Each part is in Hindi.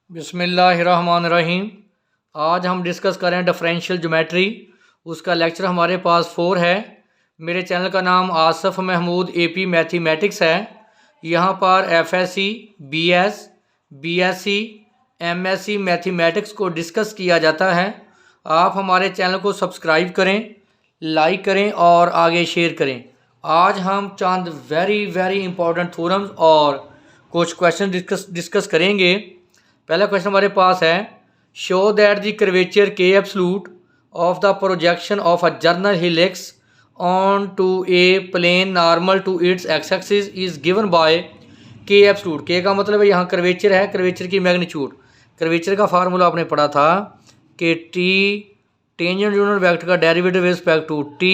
बिस्मिल्लाहिर्रहमानिर्रहीम। आज हम डिस्कस करें डिफरेंशियल ज्योमेट्री। उसका लेक्चर हमारे पास 4 है। मेरे चैनल का नाम आसफ़ महमूद AP मैथमेटिक्स है। यहाँ पर FSC, BS, BSc, MSc mathematics को डिस्कस किया जाता है। आप हमारे चैनल को सब्सक्राइब करें, लाइक करें और आगे शेयर करें। आज हम चंद वेरी इंपॉर्टेंट थ्योरम्स और कुछ क्वेश्चन डिस्कस करेंगे। पहला क्वेश्चन हमारे पास है, show that the curvature K absolute of the projection of a general helix on to a plane normal to its X axis is given by K absolute. K का मतलब है यहाँ कर्वेचर है, कर्वेचर की मैग्नीट्यूड। कर्वेचर का फार्मूला आपने पढ़ा था कि T टेंजेंट यूनिट वेक्टर का derivative respect to T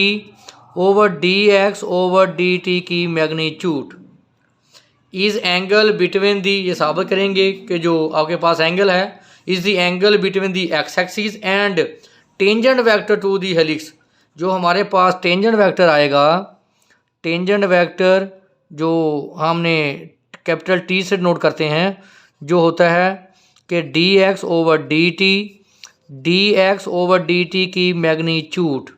over dx over dt की magnitude is angle between the, ये साबित करेंगे कि जो आपके पास एंगल है is the angle between the X axis and tangent vector to the helix. जो हमारे पास टेंजेंट वेक्टर आएगा, टेंजेंट वेक्टर जो हमने कैपिटल T से नोट करते हैं, जो होता है कि dx ओवर dt की magnitude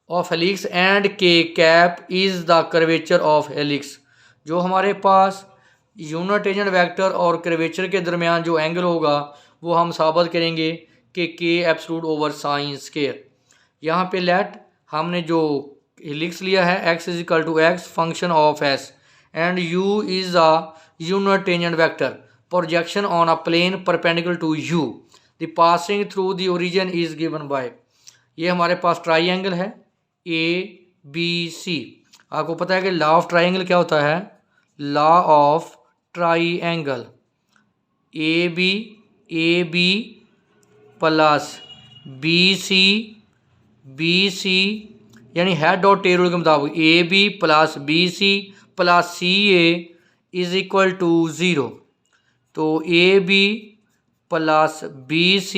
of helix and K cap is the curvature of helix. जो हमारे पास यूनिट टेंजेंट वेक्टर और कर्वेचर के दरमियान जो एंगल होगा वो हम साबित करेंगे कि K absolute over sine square. यहाँ पे लेट हमने जो हेलिक्स लिया है x is equal to x function of s and u is a unit tangent vector projection on a plane perpendicular to u the passing through the origin is given by. ये हमारे पास ट्राइंगल है ABC। आपको पता है कि लॉ ऑफ ट्राइंगल क्या होता है? Law of triangle AB plus BC यानी हेड और टेल रूल के मुताबिक AB plus BC plus CA is equal to 0। तो AB प्लस BC,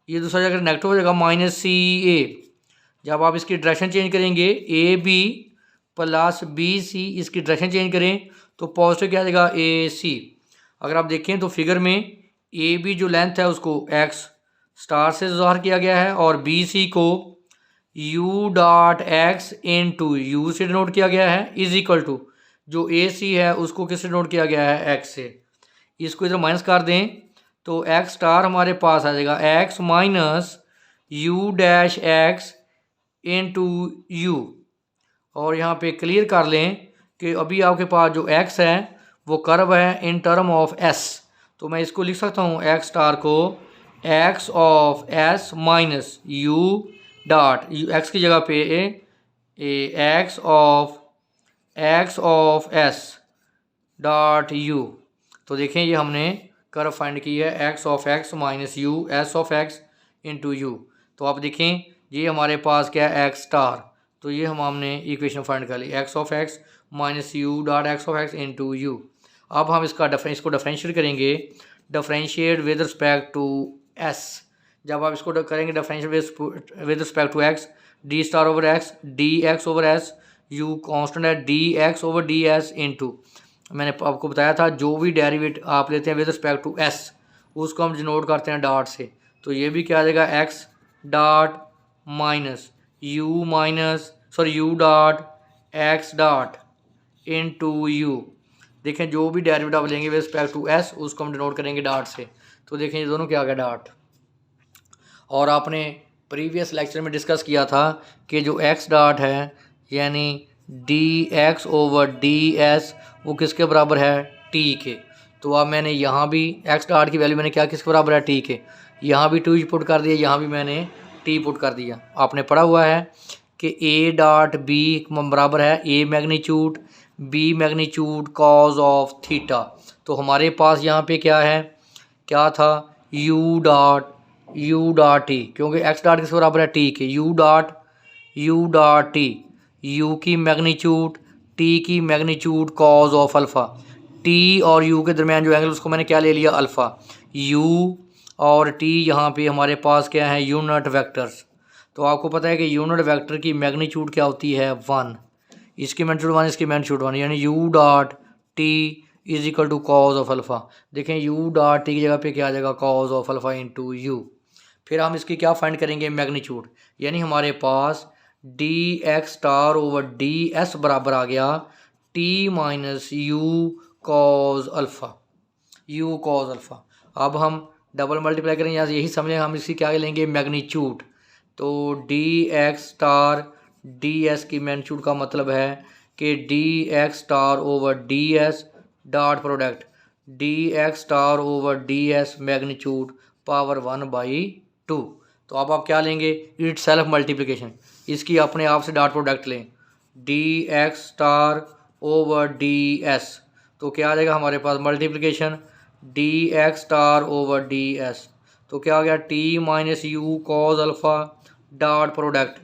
ये दूसरा जगह नेगेटिव हो जाएगा, माइनस CA। जब आप इसकी डायरेक्शन चेंज करेंगे AB प्लस BC, इसकी डायरेक्शन चेंज करें तो पॉजिटिव क्या आ जाएगा AC। अगर आप देखें तो फिगर में AB जो लेंथ है उसको x स्टार से ज़ाहिर किया गया है और BC को u dot x into u से डिनोट किया गया है, इज इक्वल टू जो AC है उसको किससे डिनोट किया गया है? x से। इसको इधर माइनस कर दें तो x स्टार हमारे पास आ जाएगा x minus u dash x into u। और यहाँ पे क्लियर कर लें कि अभी आपके पास जो x है वो कर्व है इन टर्म ऑफ s। तो मैं इसको लिख सकता हूँ x स्टार को x of s minus u dot x की जगह पे x of s dot u। तो देखें ये हमने कर्व फाइंड की है x of x minus u s of x into u। तो आप देखें ये हमारे पास क्या है? x star. तो ये हमने इक्वेशन फाइंड कर ली, x of x minus u dot x of x into u। अब हम इसको डिफरेंशिएट करेंगे, differentiate with respect to s। जब आप इसको करेंगे differentiate with respect to x, d star over x dx over s, u constant है dx ओवर ds इंटू, मैंने आपको बताया था जो भी डेरिवेट आप लेते हैं विद रिस्पेक्ट टू s उसको हम डिनोट करते हैं डॉट से। तो ये भी क्या आ जाएगा? x dot minus u dot x dot into u। देखें जो भी डेरिवेटिव आप लेंगे विद रिस्पेक्ट टू s उसको हम डिनोट करेंगे डॉट से। तो देखें ये दोनों क्या आ गया? डॉट। और आपने प्रीवियस लेक्चर में डिस्कस किया था कि जो x डॉट है यानी dx ओवर ds वो किसके बराबर है? t के। तो अब मैंने यहाँ भी x डॉट की वैल्यू मैंने क्या किसके बराबर है? t के। यहाँ भी 2 पुट कर दिया, यहाँ भी मैंने t पुट कर दिया। आपने पढ़ा हुआ है कि a डॉट b बराबर है a magnitude b magnitude cos of theta. तो हमारे पास यहाँ पे क्या है? क्या था? u डॉट t, क्योंकि x डॉट किसके बराबर है? t के। u डॉट t, u की मैग्नीट्यूड t की magnitude cos of alpha. t और u के दरमियान जो एंगल उसको मैंने क्या ले लिया? अल्फ़ा। u और t यहाँ पे हमारे पास क्या है? Unit vectors. तो आपको पता है कि यूनिट वेक्टर की मैग्नीट्यूड क्या होती है? 1। इसकी मैग्नीट्यूड 1, इसकी मैग्नीट्यूड 1, यानी u dot t is equal to cos of alpha. देखें यू डॉट टी की जगह पे क्या आ जाएगा, cos of alpha into u. फिर हम इसकी क्या फाइंड करेंगे, मैग्नीट्यूड, यानी हमारे पास d x star over D s बराबर आ गया t minus u cos alpha, u cos alpha. अब हम डबल मल्टीप्लाई करेंगे, यहाँ यही समझें, हम इसकी क्या लेंगे, मैग्नीट्यूड। तो D x star D s की मैग्नीट्यूड का मतलब है कि D x star over D S dot product D x star over D S magnitude power 1/2। तो अब आप क्या लेंगे, इट सेल्फ मल्टीप्लिकेशन, इसकी अपने आप से डॉट प्रोडक्ट लें, d x star over D S. तो क्या आ जाएगा हमारे पास, multiplication d x star over D S. तो क्या आ गया, t minus u cos alpha dot product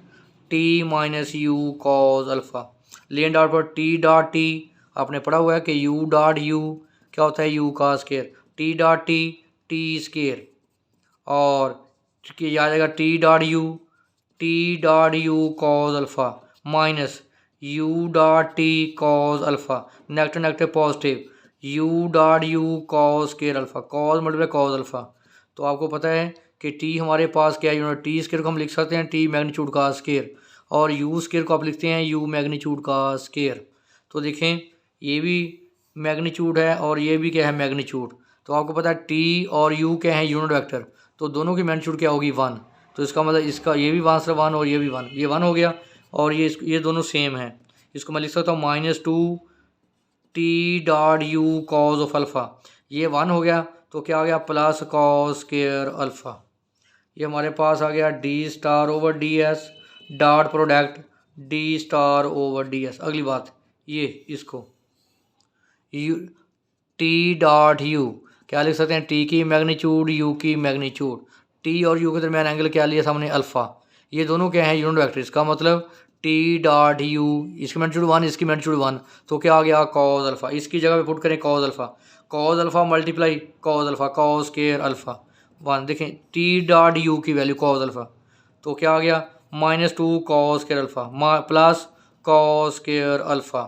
t minus u cos alpha. लेन डॉट पर टी डॉट टी, आपने पढ़ा हुआ है कि यू डॉट यू क्या होता है, यू का square, T dot t T square, और आ जाएगा T dot U cos alpha minus you dot T cos alpha, negative negative positive, U dot U cause square alpha, cause multiply cos alpha. तो आपको पता है कि टी हमारे पास क्या है, यूनिट टी स्केयर को हम लिख सकते हैं टी मैग्नीट्यूड का स्केयर, और यू स्केयर को आप लिखते हैं यू मैग्नीट्यूड का स्केयर। तो देखें ये भी मैग्नीट्यूड है और ये भी क्या है, मैग्नीट्यूड। तो आपको पता है टी और यू क्या है, यूनिट वेक्टर, तो दोनों की मैग्नीट्यूड क्या होगी, 1। तो इसका मतलब इसका ये भी आंसर 1 और ये भी 1, ये 1 हो गया, और ये दोनों सेम है। इसको मैं लिख सकता हूँ -2 T dot U cause of alpha, ये 1 हो गया, तो क्या आ गया, प्लस कॉज स्केयर अल्फ़ा। ये हमारे पास आ गया D star over D S dot product D star over D S. अगली बात, ये इसको यू टी डॉट यू क्या लिख सकते हैं, टी की मैग्नीट्यूड यू की मैग्नीट्यूड, टी और यू के दरमियान एंगल क्या लिया सामने, अल्फ़ा, ये दोनों क्या हैं, यूनिट वेक्टर। इसका मतलब टी डॉट यू, इसकी मैग्नीट्यूड 1 इसकी मैग्नीट्यूड 1, तो क्या आ गया, कॉज अल्फ़ा। इसकी जगह पे पुट करें cos alpha multiply cos alpha, cause square alpha 1। देखें टी डॉट यू की वैल्यू कॉज अल्फ़ा, तो क्या आ गया, -2 cause square alpha plus cos square alpha.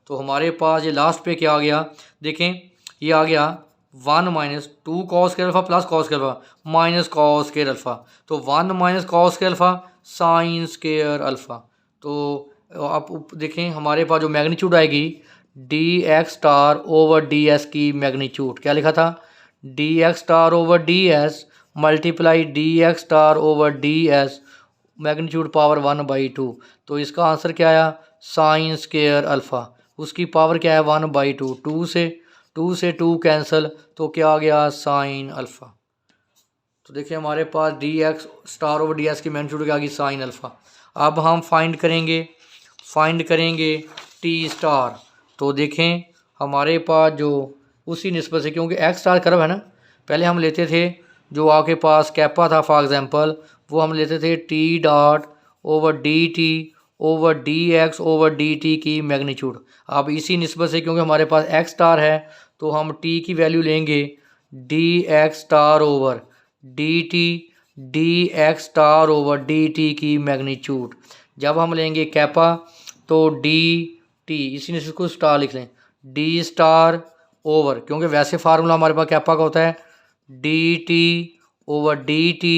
तो हमारे पास ये लास्ट पे क्या आ गया, देखें ये आ गया 1 - 2 cos square alpha plus cos square alpha minus cos square alpha, तो 1 minus cos square alpha sine square alpha. तो आप देखें हमारे पास जो मैग्नीट्यूड आएगी D x star over D s की मैग्नीट्यूड क्या लिखा था, D x star over D S multiply D x star over D S magnitude power 1/2। तो इसका आंसर क्या आया, साइन स्केयर अल्फ़ा, उसकी पावर क्या है 1/2, 2 से 2 कैंसिल, तो क्या आ गया, साइन अल्फ़ा। तो देखिए हमारे पास d x star over D s की मैग्नीट्यूड क्या आ गई, साइन अल्फ़ा। अब हम फाइंड करेंगे टी स्टार। तो देखें हमारे पास जो उसी निस्बत से, क्योंकि एक्स स्टार कर्व है ना, पहले हम लेते थे जो आपके पास कैपा था फॉर एग्जांपल, वो हम लेते थे T dot over d T over D x over d t की मैग्नीट्यूड। अब इसी निस्बत से क्योंकि हमारे पास एक्स स्टार है, तो हम टी की वैल्यू लेंगे D x star over d T D x star over d t की मैग्नीट्यूड। जब हम लेंगे कैपा तो डी टी, इसी ने इसको स्टार लिख लें, डी स्टार ओवर, क्योंकि वैसे फार्मूला हमारे पास कैपा का होता है D T over d T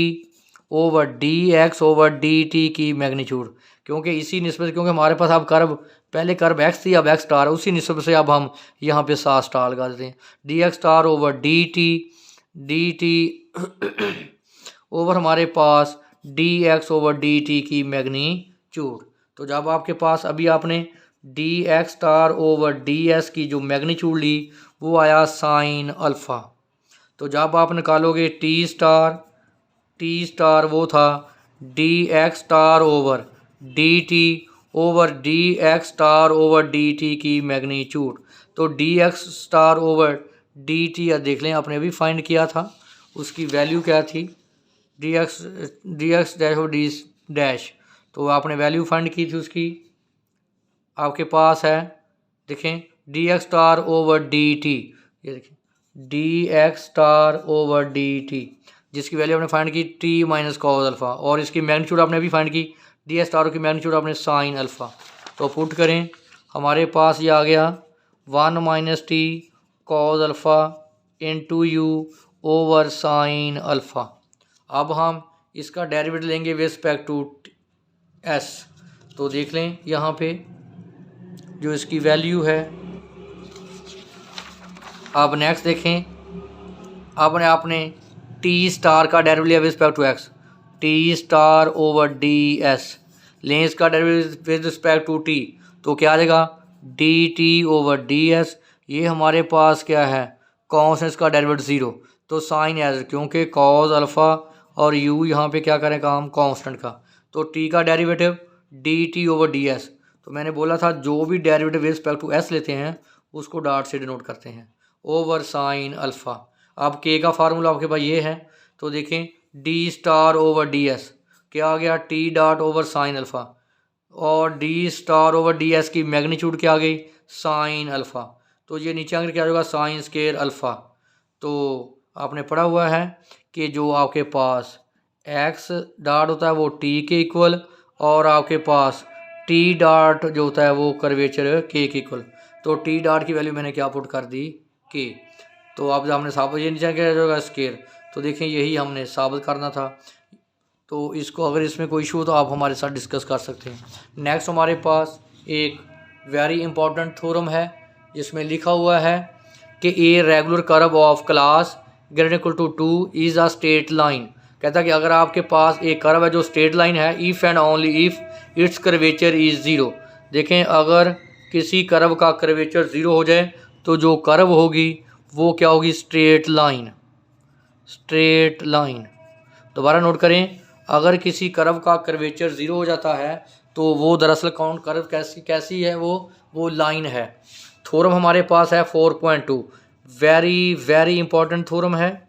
over D x over d t की मैग्नीट्यूड। क्योंकि इसी निस्बत से, क्योंकि हमारे पास अब कर्व पहले कर्व एक्स थी अब एक्स स्टार है, उसी निस्बत से अब हम यहाँ पे सात स्टार लगा देते हैं, d x star over d T over हमारे पास d x over d t की मैग्नीट्यूड। तो जब आपके पास अभी आपने d x star over D s की जो मैग्नीट्यूड ली वो आया साइन अल्फ़ा। तो जब आप निकालोगे टी स्टार वो था D x star over d T over D x star over d t की मैग्नीट्यूड। तो D x star over d T देख लें आपने अभी फाइंड किया था, उसकी वैल्यू क्या थी, डी एक्स डैश और डी डैश, तो आपने वैल्यू फाइंड की थी उसकी, आपके पास है देखें D x star over d T, ये देखें D x star over d T, जिसकी वैल्यू आपने फाइंड की टी माइनस कॉस अल्फ़ा, और इसकी मैग्नीट्यूड आपने अभी फाइंड की डी एक्स स्टार की मैग्नीट्यूड आपने साइन अल्फ़ा। तो पुट करें हमारे पास ये आ गया 1 - T cos alpha into you over sine alpha. अब हम इसका डेरिवेटिव लेंगे विद रिस्पेक्ट टू एस। तो देख लें यहाँ पे जो इसकी वैल्यू है। अब नेक्स्ट देखें, आपने आपने टी स्टार का डेरिवेटिव लिया with respect to x, T star over D S लें इसका derivative with respect to t, तो क्या आ जाएगा D T over D S. ये हमारे पास क्या है कॉन्स्टेंट का डेरिवेटिव ज़ीरो, तो साइन एज क्योंकि कॉज अल्फ़ा और यू यहाँ पे क्या करें काम कांस्टेंट का, तो टी का derivative D T over D S. तो मैंने बोला था जो भी derivative with respect to S लेते हैं उसको डॉट से डिनोट करते हैं ओवर साइन अल्फ़ा। अब के का फार्मूला आपके पास ये है, तो देखें d star over D s क्या आ गया t dot over sine alpha, और d star over D s की मैग्नीट्यूड क्या आ गई साइन अल्फ़ा, तो ये नीचे आकर क्या होगा साइन स्केयर अल्फ़ा। तो आपने पढ़ा हुआ है कि जो आपके पास एक्स डॉट होता है वो टी के इक्वल, और आपके पास टी डॉट जो होता है वो कर्वेचर के इक्वल। तो टी डॉट की वैल्यू मैंने क्या पुट कर दी के। तो आप हमने साबित ये नीचे क्या होगा स्केयर, तो देखें यही हमने साबित करना था। तो इसको अगर इसमें कोई इशू हो तो आप हमारे साथ डिस्कस कर सकते हैं। नेक्स्ट हमारे पास एक वेरी इंपॉर्टेंट थ्योरम है जिसमें लिखा हुआ है कि a regular curve of class greater equal to 2 is a straight line. कहता है कि अगर आपके पास एक कर्व है जो स्ट्रेट लाइन है, if and only if it's curvature is zero. देखें अगर किसी कर्व का कर्वेचर ज़ीरो हो जाए तो जो कर्व होगी वो क्या होगी स्ट्रेट लाइन। स्ट्रेट लाइन दोबारा नोट करें, अगर किसी कर्व का कर्वेचर ज़ीरो हो जाता है तो वो दरअसल कौन कर्व कैसी है वो लाइन है। थ्योरम हमारे पास है 4.2, वेरी वेरी इंपॉर्टेंट थ्योरम है।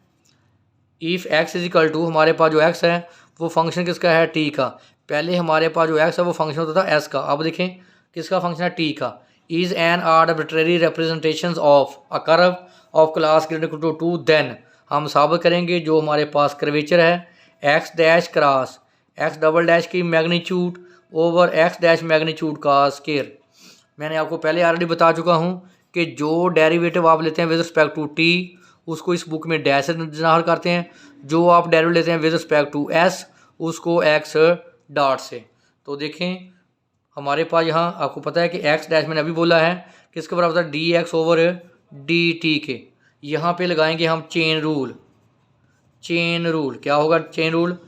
If x is equal to हमारे पास जो एक्स है वो फंक्शन किसका है टी का, पहले हमारे पास जो एक्स है वो फंक्शन होता था एस का, अब देखें किसका फंक्शन है टी का। Is an arbitrary representation of a curve of class greater equal to 2, then हम साबित करेंगे जो हमारे पास कर्वेचर है x dash cross x double dash की magnitude over x dash magnitude का स्केयर। मैंने आपको पहले ऑलरेडी बता चुका हूँ कि जो डेरिवेटिव आप लेते हैं विद रिस्पेक्ट टू टी उसको इस बुक में डैश से ज़ाहिर करते हैं, जो आप डेरिवेटिव लेते हैं विद रिस्पेक्ट टू एस उसको एक्स डॉट से। तो देखें हमारे पास यहाँ आपको पता है कि एक्स डैश मैंने अभी बोला है किसके बराबर था D x over d T के। यहाँ पे लगाएंगे हम चेन रूल। चेन रूल क्या होगा chain rule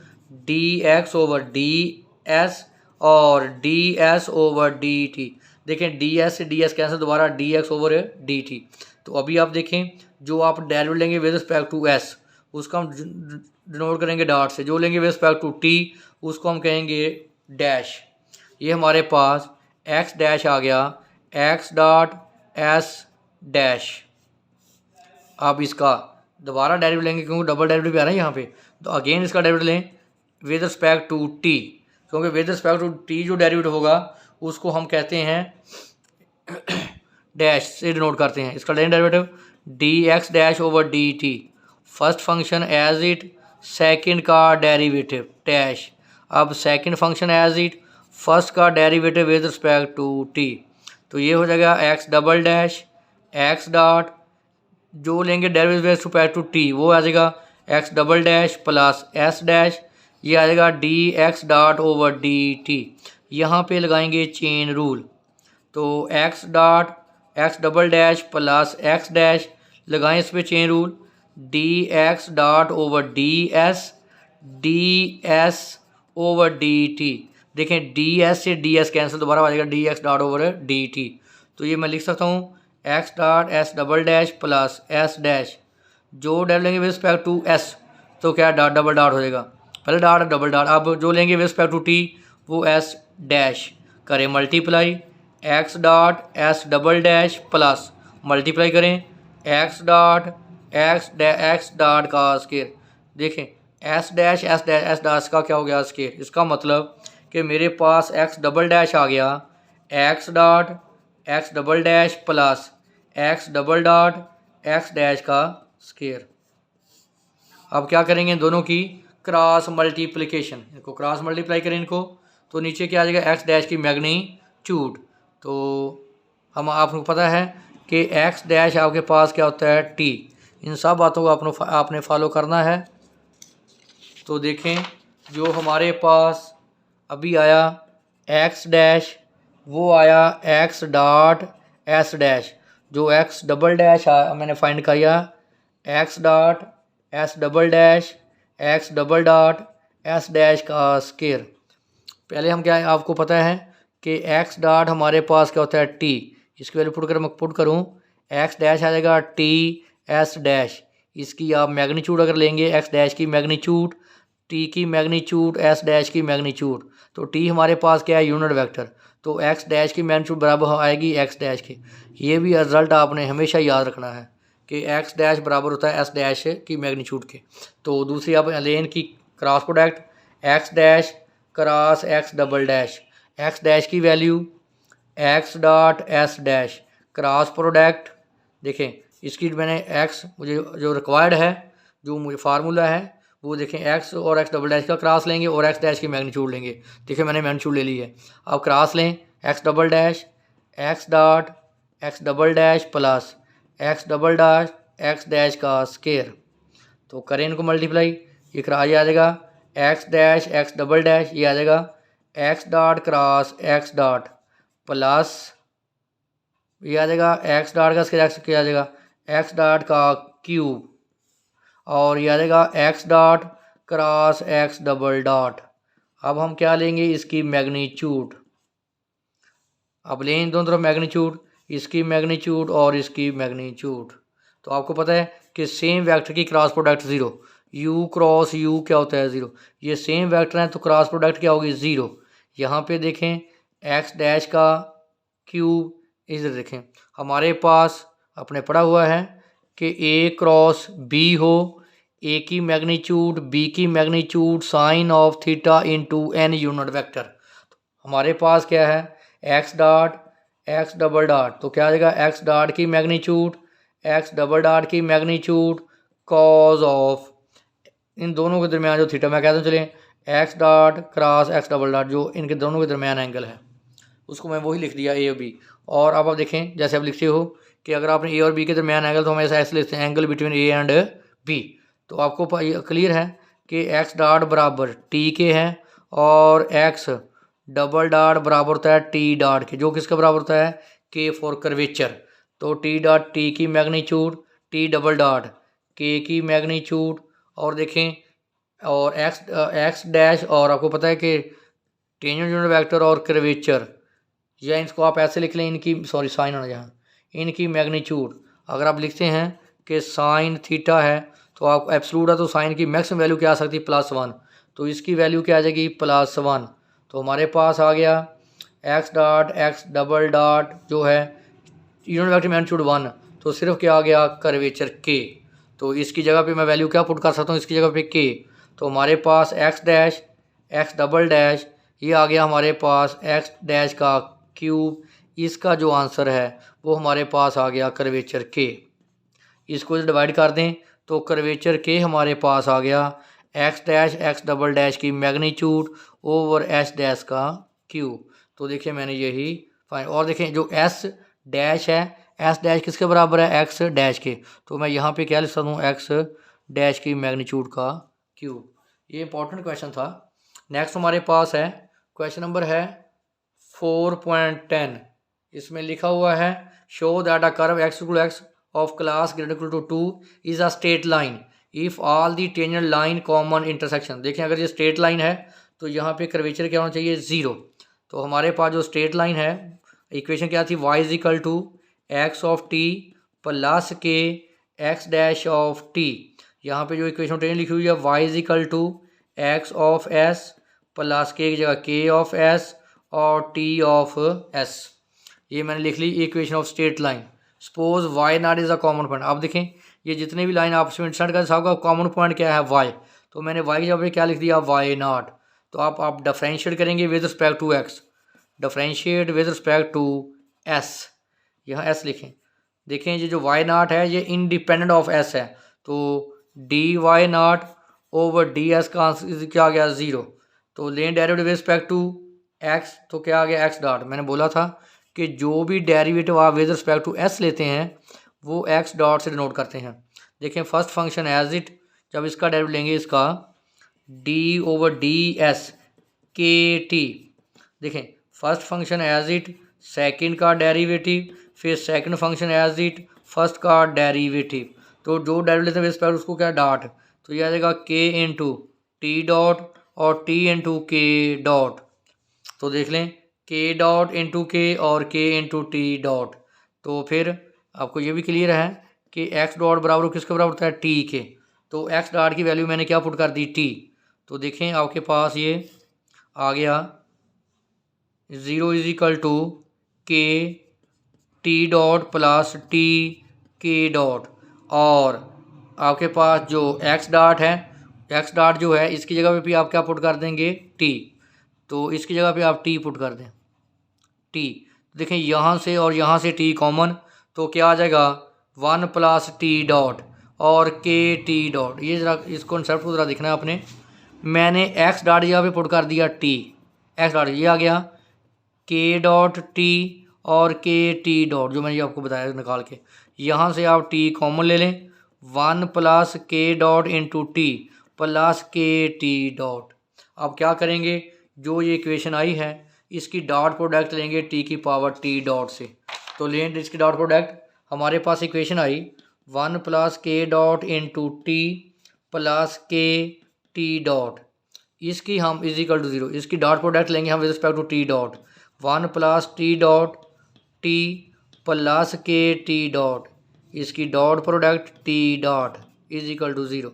d x over D s और d s over d t. देखें डी एस से डी एस कैंसिल, दोबारा d x over d t. तो अभी आप देखें जो आप डेरिवेटिव लेंगे विद रिस्पेक्ट टू एस उसका हम डिनोट करेंगे डॉट से, जो लेंगे विद रिस्पेक्ट टू टी उसको हम कहेंगे डैश। ये हमारे पास एक्स डैश आ गया एक्स डॉट एस डैश। आप इसका दोबारा डेरिवेटिव लेंगे क्योंकि डबल डेरिवेटिव भी आ रहा है यहाँ पे, तो अगेन इसका डेरिवेटिव लें विद रिस्पेक्ट टू टी, क्योंकि विद रिस्पेक्ट टू टी जो डेरिवेटिव होगा उसको हम कहते हैं डैश से डिनोट करते हैं। इसका derivative d x dash over d t, first function as it, second का डेरिवेटिव डैश। अब second function as it, first का derivative with respect to t, तो ये हो जाएगा x double dash x dot, जो लेंगे derivative with respect to t वो आ जाएगा x double dash plus s dash, ये आ जाएगा d x dot over d t. यहाँ पे लगाएंगे चेन रूल, तो x dot x double dash plus x dash लगाएं इस पर chain rule, d x dot over D s over d t. देखें डी एस से डी एस कैंसिल, दोबारा आ जाएगा d x dot over d t. तो ये मैं लिख सकता हूँ x dot S double dash plus s dash, जो डेल लेंगे विद रिस्पेक्ट टू एस तो क्या डॉट डबल डॉट हो जाएगा, पहले डॉट डबल डॉट। अब जो लेंगे विद रिस्पेक्ट टू टी वो एस डैश करें multiply x dot S double dash plus multiply करें एक्स डॉट एक्स डॉट का स्केयर। देखें एस डैश एस डैश का क्या हो गया स्केयर, इसका मतलब कि मेरे पास एक्स डबल डैश आ गया x dot x double dash plus x double dot x dash का स्केयर। अब क्या करेंगे दोनों की क्रॉस मल्टीप्लिकेशन, इनको क्रॉस मल्टीप्लाई करें इनको, तो नीचे क्या आ जाएगा एक्स डैश की मैग्नीट्यूड। तो हम आपको पता है कि एक्स डैश आपके पास क्या होता है टी। इन सब बातों को आपने फॉलो करना है। तो देखें जो हमारे पास अभी आया एक्स डैश, वो आया एक्स डॉट एस डैश। जो एक्स डबल डैश मैंने फाइंड किया x dot S double dash x double dot s dash का स्केयर। पहले हम क्या है आपको पता है कि एक्स डॉट हमारे पास क्या होता है टी। इसकी वैल्यू पुट करूँ एक्स डैश आ जाएगा टी एस डैश। इसकी आप मैग्नीट्यूड अगर लेंगे एक्स डैश की मैग्नीट्यूड, टी की मैग्नीट्यूड, एस डैश की मैग्नीट्यूड, तो टी हमारे पास क्या है यूनिट वेक्टर, तो एक्स डैश की मैग्नीट्यूड बराबर आएगी एक्स डैश की। ये भी रिजल्ट आपने हमेशा याद रखना है कि एक्स डैश बराबर होता है एस डैश की मैग्नीट्यूड के। तो दूसरी आप लेन की cross product x dash cross x double dash, x dash की value x dot s dash cross product. देखें इसकी मैंने एक्स मुझे जो रिक्वायर्ड है, जो मुझे फार्मूला है वो देखें एक्स और एक्स डबल डैश का क्रॉस लेंगे और एक्स डैश की मैग्नीट्यूड लेंगे। देखिए मैंने मैग्नीट्यूड ले ली है। अब क्रॉस लें x double dash x dot x double dash plus x double dash x dash का स्केयर। तो करें इनको मल्टीप्लाई, ये आ जाएगा x dash x double dash, ये आ जाएगा x dot cross x dot plus ये आ जाएगा एक्स डॉट का स्केयर क्या आ जाएगा एक्स डॉट का क्यूब, और ये आ जाएगा x dot cross x double dot. अब हम क्या लेंगे इसकी मैग्नीट्यूड। अब लें दोनों तरफ मैग्नीट्यूड, इसकी मैग्नीट्यूड और इसकी मैग्नीट्यूड। तो आपको पता है कि सेम वेक्टर की cross product zero, u cross u क्या होता है ज़ीरो। ये सेम वेक्टर हैं तो क्रॉस प्रोडक्ट क्या होगी ज़ीरो। यहाँ पे देखें एक्स डैश का क्यूब, इधर देखें हमारे पास अपने पढ़ा हुआ है कि a क्रॉस b हो, a की मैग्नीट्यूड b की magnitude sine of theta into n unit vector. हमारे पास क्या है x dot x double dot, तो क्या आ जाएगा x डॉट की मैग्नीट्यूड x डबल डॉट की मैग्नीट्यूड कॉज ऑफ इन दोनों के दरमियान जो थीटा मैं कहता हूँ चलें x dot cross x double dot, जो इनके दोनों के दरमियान एंगल है उसको मैं वही लिख दिया a और b। और अब आप देखें जैसे आप लिखते हो कि अगर आपने ए और बी के दरमियान एंगल, तो हम ऐसे लिखते हैं angle between a and B. तो आपको क्लियर है कि एक्स डॉट बराबर टी के है और एक्स डबल डॉट बराबर होता है टी डॉट के, जो किसका बराबर होता है के फॉर कर्वेचर। तो टी डॉट टी की मैग्नीट्यूड, टी डबल डॉट के की मैग्नीट्यूड, और देखें और एक्स डैश, और आपको पता है कि टेंजेंट यूनिट वेक्टर और कर्वेचर, या इसको आप ऐसे लिख लें इनकी साइन होना जहाँ इनकी मैग्नीट्यूड। अगर आप लिखते हैं कि साइन थीटा है तो आप एब्सोल्यूट है तो साइन की मैक्सिमम वैल्यू क्या आ सकती है +1, तो इसकी वैल्यू क्या आ जाएगी +1। तो हमारे पास आ गया x dot x double dot जो है यूनिट वेक्टर मैग्नीट्यूड 1, तो सिर्फ क्या आ गया कर्वेचर के। तो इसकी जगह पे मैं वैल्यू क्या पुट कर सकता हूँ इसकी जगह पे के। तो हमारे पास x dash x double dash ये आ गया हमारे पास एक्स डैश का क्यूब। इसका जो आंसर है वो हमारे पास आ गया कर्वेचर के। इसको डिवाइड कर दें तो कर्वेचर के हमारे पास आ गया x dash x double dash की मैग्नीट्यूड ओवर एस डैश का क्यूब। तो देखिए मैंने यही फाइन, और देखें जो एस डैश है एस डैश किसके बराबर है एक्स डैश के, तो मैं यहाँ पे क्या लिख सकता हूँ एक्स डैश की मैग्नीट्यूड का क्यूब। ये इंपॉर्टेंट क्वेश्चन था। नेक्स्ट हमारे पास है क्वेश्चन नंबर है 4.10। इसमें लिखा हुआ है show that a curve x of class greater to 2 is a straight line if all the tangent line common intersection. देखें अगर ये स्ट्रेट लाइन है तो यहाँ पे कर्वेचर क्या होना चाहिए 0। तो हमारे पास जो स्ट्रेट लाइन है इक्वेशन क्या थी y is equal to x of t plus k x dash of t. यहाँ पे जो इक्वेशन टेन लिखी हुई है y is equal to x of s plus k की जगह के ऑफ एस और टी ऑफ एस। ये मैंने लिख ली equation of straight line. Suppose y naught is a common point. आप देखें ये जितने भी लाइन आपस में इंटरसेक्ट कर सबका कॉमन पॉइंट क्या है वाई, तो मैंने वाई की जगह पे क्या लिख दिया वाई नॉट। तो आप डिफरेंशिएट करेंगे with respect to x, differentiate with respect to S, यहाँ एस लिखें। देखें ये जो वाई नॉट है ये इंडिपेंडेंट ऑफ एस है, तो D Y not over D S का आंसर क्या आ गया 0। तो लें derivative with respect to x, तो क्या आ गया एक्स डॉट। मैंने बोला था कि जो भी डेरिवेटिव आप विद रिस्पेक्ट टू एस लेते हैं वो एक्स डॉट से डिनोट करते हैं। देखें फर्स्ट फंक्शन एज इट, जब इसका डेरिवेटिव लेंगे इसका डी ओवर डी एस के टी। देखें first function as it, second का डेरिवेटिव, फिर second function as it, first का डेरिवेटिव। तो जो डेरिवेटिव लेते हैं विद रिस्पेक्ट उसको क्या डॉट, तो ये आ जाएगा के इंटू टी डॉट और टी इंटू के डॉट। तो देख लें के डॉट इंटू के और के इंटू टी डॉट। तो फिर आपको ये भी क्लियर है कि एक्स डॉट बराबर किसके बराबर होता है, टी के। तो एक्स डॉट की वैल्यू मैंने क्या पुट कर दी, टी। तो देखें आपके पास ये आ गया 0 इज इक्वल टू के टी डॉट प्लस टी के डॉट, और आपके पास जो एक्स डॉट है, एक्स डॉट जो है इसकी जगह पे भी आप क्या पुट कर देंगे, टी। तो इसकी जगह पे आप टी पुट कर दें, टी। देखें यहाँ से और यहाँ से टी कॉमन, तो क्या आ जाएगा 1 प्लस टी डॉट और के टी डॉट। ये ज़रा इस कॉन्सेप्ट को ज़रा देखना है आपने। मैंने एक्स डॉट जगह पे पुट कर दिया टी, एक्स डॉट ये आ गया के डॉट टी और के टी डॉट, जो मैंने आपको बताया निकाल के। यहाँ से आप टी कॉमन ले लें, 1 प्लस के डॉट इंटू टी प्लस के टी डॉट। अब क्या करेंगे, जो ये इक्वेशन आई है इसकी डॉट प्रोडक्ट लेंगे टी की पावर टी डॉट से। तो लेंगे इसकी डॉट प्रोडक्ट, हमारे पास इक्वेशन आई 1 प्लस के डॉट इंटू टी प्लस के टी डॉट, इसकी हम इज इक्वल टू 0, इसकी डॉट प्रोडक्ट लेंगे हम with respect to T dot, 1 plus T dot T plus के टी डॉट, इसकी dot product T dot is equal to 0।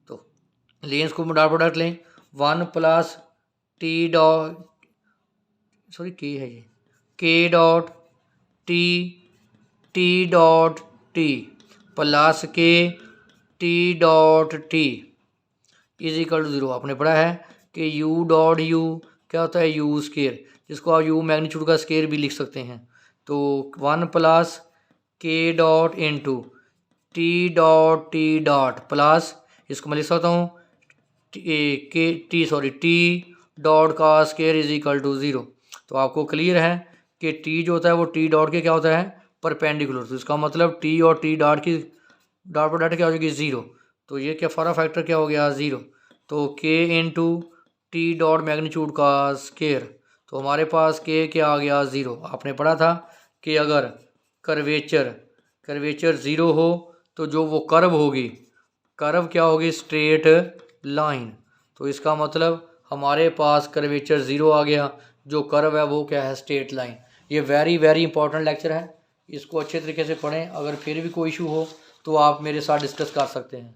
तो लें इसको डॉट प्रोडक्ट लें, 1 प्लस टी डॉट, सॉरी के है ये, k dot t t dot T plus के T dot t is equal to 0। आपने पढ़ा है कि यू डॉट यू क्या होता है, यू स्केयर, जिसको आप यू मैग्नीट्यूड का स्केयर भी लिख सकते हैं। तो 1 प्लस के dot into T dot plus, इसको मैं लिख सकता हूँ टी डॉट का स्केयर इज इक्वल टू 0। तो आपको क्लियर है कि टी जो होता है वो टी डॉट के क्या होता है, परपेंडिकुलर। तो इसका मतलब टी और टी डॉट की डॉट प्रोडक्ट क्या हो जाएगी, 0। तो ये क्या फॉर फैक्टर क्या हो गया, 0। तो के इंटू टी डॉट मैग्नीट्यूड का स्केयर, तो हमारे पास के क्या आ गया, 0। आपने पढ़ा था कि अगर कर्वेचर 0 हो तो जो वो कर्व होगी, कर्व क्या होगी, स्ट्रेट लाइन। तो इसका मतलब हमारे पास कर्वेचर 0 आ गया, जो कर्व है वो क्या है, स्ट्रेट लाइन। ये वेरी वेरी इंपॉर्टेंट लेक्चर है, इसको अच्छे तरीके से पढ़ें। अगर फिर भी कोई इशू हो तो आप मेरे साथ डिस्कस कर सकते हैं।